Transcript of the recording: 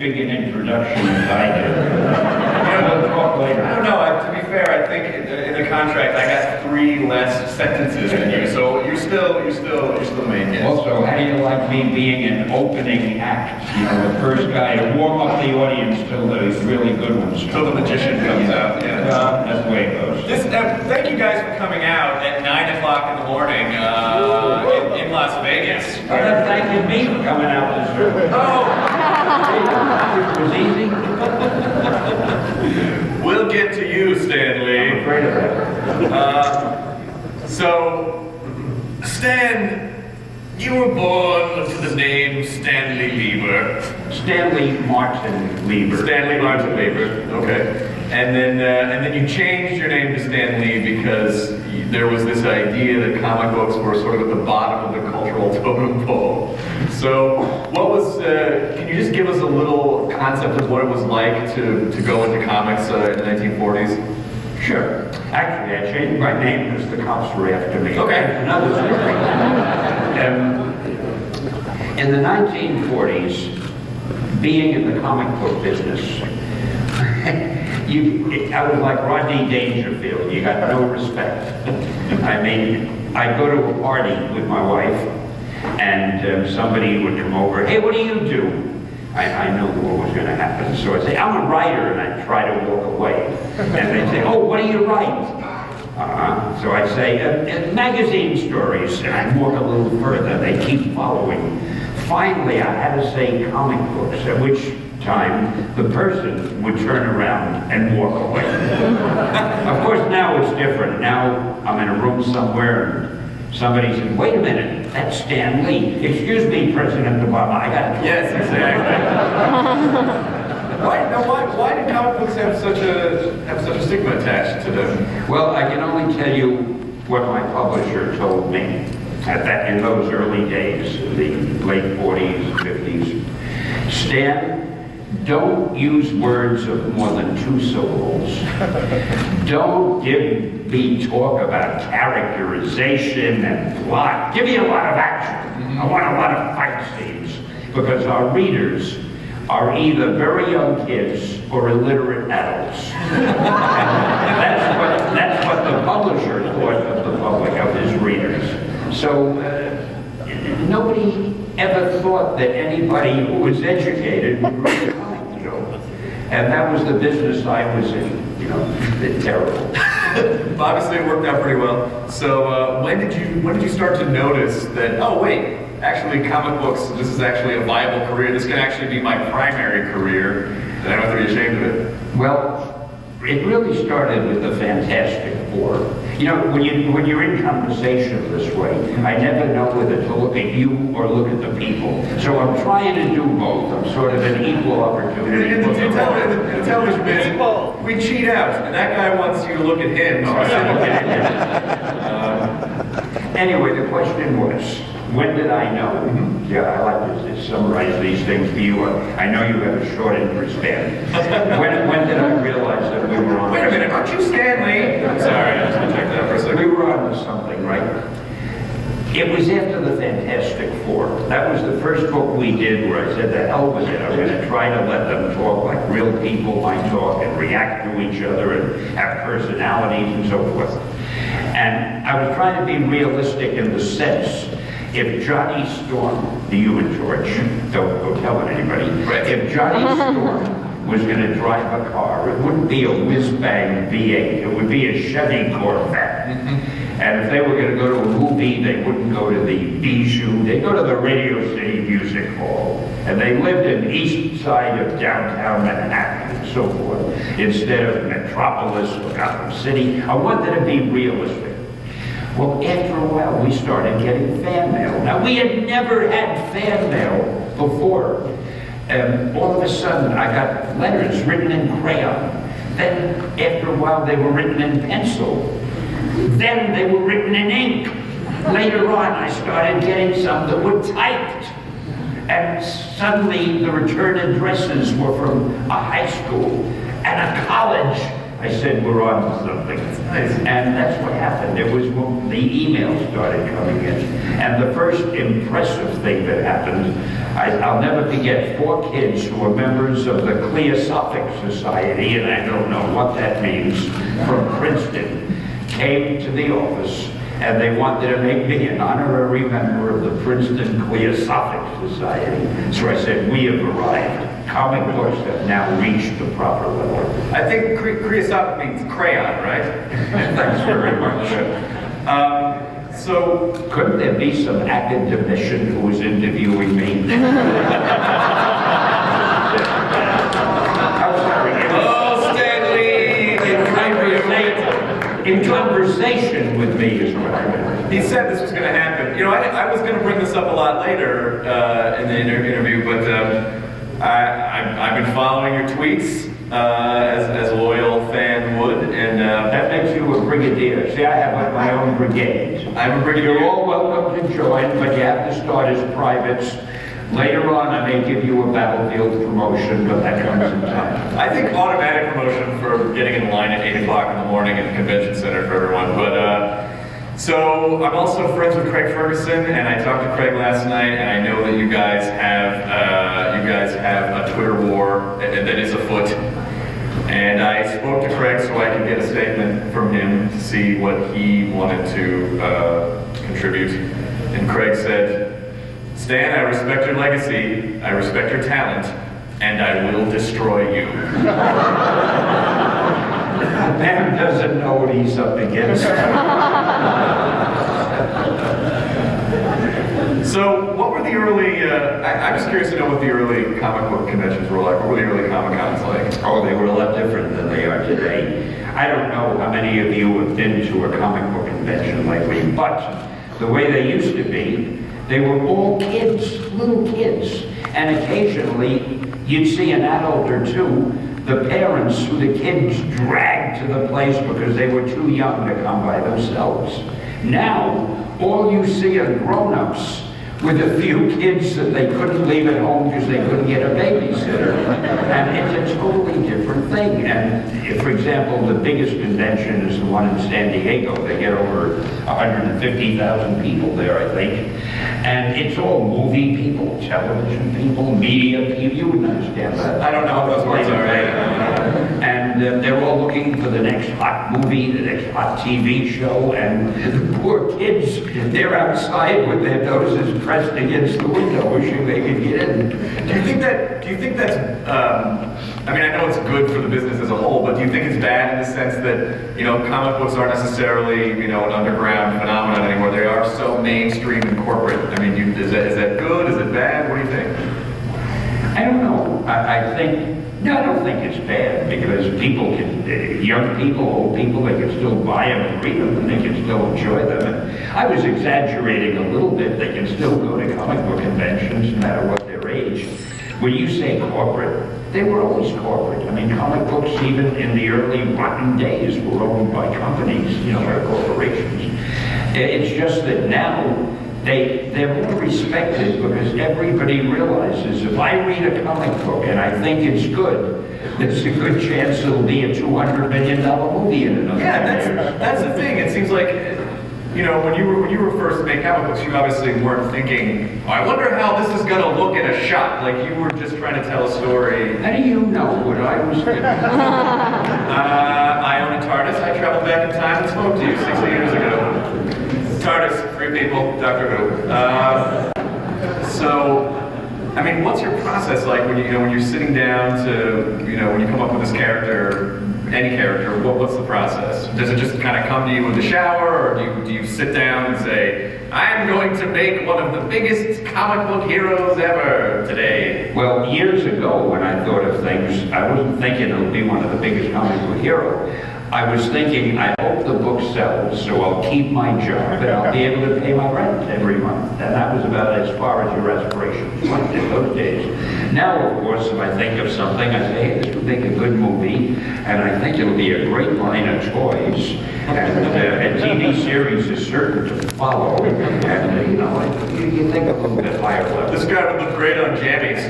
big an introduction as I did. We'll talk later. I don't know. To be fair, I think in the contract I got 3 less sentences than you, so you're still the main guest. Also, how do you like me being an opening act? You know, the first guy to warm up the audience till the really good ones. Till the magician comes out. Yeah. That's the way it goes. Thank you guys for coming out at 9 o'clock in the morning in Las Vegas. Well, then thank you me for coming out this early. Oh. It was easy. We'll get to you, Stanley. I'm afraid of that. So, Stan, you were born to the name Stanley Lieber. Stanley Martin Lieber. Stanley Martin Lieber. Okay. And then you changed your name to Stan Lee because there was this idea that comic books were sort of at the bottom of the cultural totem pole. So, can you just give us a little concept of what it was like to go into comics in the 1940s? Sure. Actually, I changed my name because the cops were after me. Okay. Another thing. In the 1940s, being in the comic book business, I was like Rodney Dangerfield. You got no respect. I mean, I'd go to a party with my wife, and somebody would come over. Hey, what do you do? I knew what was going to happen, so I'd say, I'm a writer, and I'd try to walk away. And they'd say, oh, what do you write? So I'd say, magazine stories, and I'd walk a little further. They'd keep following. Finally, I had to say comic books, at which time the person would turn around and walk away. Of course, now it's different. Now I'm in a room somewhere, and somebody said, wait a minute, that's Stan Lee. Excuse me, President Obama, I got to... Yes, exactly. Why do comic books have such a stigma attached to them? Well, I can only tell you what my publisher told me in those early days, the late 40s, 50s. Stan, don't use words of more than 2 syllables. Don't give me talk about characterization and plot. Give me a lot of action. I want a lot of fight scenes, because our readers are either very young kids or illiterate adults. that's what the publisher thought of the public, of his readers. So nobody ever thought that anybody who was educated would read a comic show. And that was the business I was in, you know, terrible. Obviously it worked out pretty well. So when did you start to notice that, oh wait, actually comic books, this is actually a viable career, this can actually be my primary career, and I don't have to be ashamed of it? Well, it really started with the Fantastic Four. You know, when you're in conversation this way, I never know whether to look at you or look at the people. So I'm trying to do both. I'm sort of an equal opportunity. In the television biz, we cheat out, and that guy wants you to look at him. So I said, look at him. Anyway, the question was, when did I know? Yeah, I like to summarize these things for you. I know you have a short interest span. When did I realize that we were on? Wait a minute, aren't you Stanley? I'm sorry, I just want to check that for a second. We were on to something, right? It was after the Fantastic Four. That was the first book we did where I said, the hell with it. I'm going to try to let them talk like real people might talk and react to each other and have personalities and so forth. And I was trying to be realistic in the sense, if Johnny Storm, the Human Torch, don't go telling anybody, if Johnny Storm was going to drive a car, it wouldn't be a whiz-bang V8, it would be a Chevy Corvette. And if they were going to go to a movie, they wouldn't go to the Bijou, they'd go to the Radio City Music Hall. And they lived in the east side of downtown Manhattan and so forth, instead of Metropolis or Gotham City. I wanted to be realistic. Well, after a while, we started getting fan mail. Now, we had never had fan mail before. All of a sudden, I got letters written in crayon. Then, after a while, they were written in pencil. Then they were written in ink. Later on, I started getting some that were typed. And suddenly, the return addresses were from a high school and a college I said, we're on to something. Nice. And that's what happened. It was when the emails started coming in. And the first impressive thing that happened, I'll never forget 4 kids who were members of the Cleosophic Society, and I don't know what that means, from Princeton, came to the office, and they wanted to make me an honorary member of the Princeton Cleosophic Society. So I said, we have arrived. Comic books have now reached the proper level. I think creosote means crayon, right? Thanks very much. So, Couldn't there be some academician who was interviewing me? I'm sorry. oh, Stanley! In conversation with me is what I meant. He said this was going to happen. You know, I was going to bring this up a lot later in the interview, but I've been following your tweets as a loyal fan would, and That makes you a brigadier. See, I have my own brigade. I'm a brigadier. You're all welcome to join, but you have to start as privates. Later on, I may give you a battlefield promotion, but that comes in time. I think automatic promotion for getting in line at 8 o'clock in the morning at the convention center for everyone. But so I'm also friends with Craig Ferguson, and I talked to Craig last night, and I know that you guys have a Twitter war that is afoot. And I spoke to Craig so I could get a statement from him to see what he wanted to contribute. And Craig said, Stan, I respect your legacy, I respect your talent, and I will destroy you. Man doesn't know what he's up against. So, what were the early, I'm just curious to know what the early comic book conventions were like. What were the early Comic-Cons like? Oh, they were a lot different than they are today. I don't know how many of you have been to a comic book convention lately, but the way they used to be, they were all kids, little kids. And occasionally, you'd see an adult or two, the parents who the kids dragged to the place because they were too young to come by themselves. Now, all you see are grown-ups with a few kids that they couldn't leave at home because they couldn't get a babysitter. And it's a totally different thing. And if, for example, the biggest convention is the one in San Diego. They get over 150,000 people there, I think. And it's all movie people, television people, media people. You wouldn't understand that. I don't know what those words are. And they're all looking for the next hot movie, the next hot TV show, and the poor kids, they're outside with their noses pressed against the window, wishing they could get in. Do you think that's, I mean, I know it's good for the business as a whole, but do you think it's bad in the sense that, you know, comic books aren't necessarily, you know, an underground phenomenon anymore? They are so mainstream and corporate. I mean, is that good? Is it bad? What do you think? I don't know. I don't think it's bad because people can, young people, old people, they can still buy them and read them and they can still enjoy them. And I was exaggerating a little bit. They can still go to comic book conventions no matter what their age. When you say corporate, they were always corporate. I mean, comic books, even in the early rotten days, were owned by companies, you know, by corporations. It's just that now, they're more respected because everybody realizes if I read a comic book and I think it's good, there's a good chance it'll be a $200 million movie in another 10 years. That's the thing. It seems like, you know, when you were first making comic books, you obviously weren't thinking, I wonder how this is going to look in a shot. Like you were just trying to tell a story. How do you know what I was thinking? I own a TARDIS. I traveled back in time and spoke to you 60 years ago. TARDIS, 3 people, Doctor Who. So, I mean, what's your process like when when you're sitting down to, you know, when you come up with this character, any character, what's the process? Does it just kind of come to you in the shower, or do you sit down and say, I'm going to make one of the biggest comic book heroes ever today? Well, years ago, when I thought of things, I wasn't thinking it would be one of the biggest comic book heroes. I was thinking, I hope the book sells, so I'll keep my job and I'll be able to pay my rent every month. And that was about as far as your aspirations went in those days. Now, of course, if I think of something, I say, hey, this would make a good movie, and I think it'll be a great line of toys, and a TV series is certain to follow. And, you know, you think of a little bit higher level. This guy would look great on jammies.